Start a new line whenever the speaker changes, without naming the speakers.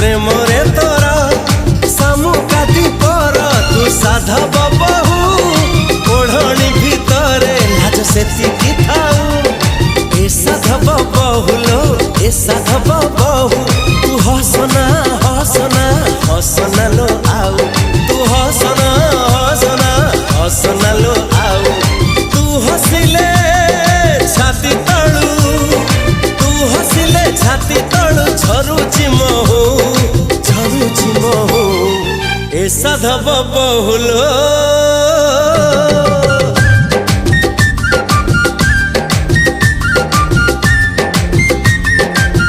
प्रेम रे तोरा सामुकाती पर तू साधव बहु ओढ़णी भितरे लाज सेतिकी थाऊ ए साधव बहुलो ए साधव बहु तू हसना हसना हसना लो आऊ तू हसना हसना हसना लो आऊ तू हसिले छाती तळू तू हसिले छाती तळू झरुची महू ए साधव बहुलो।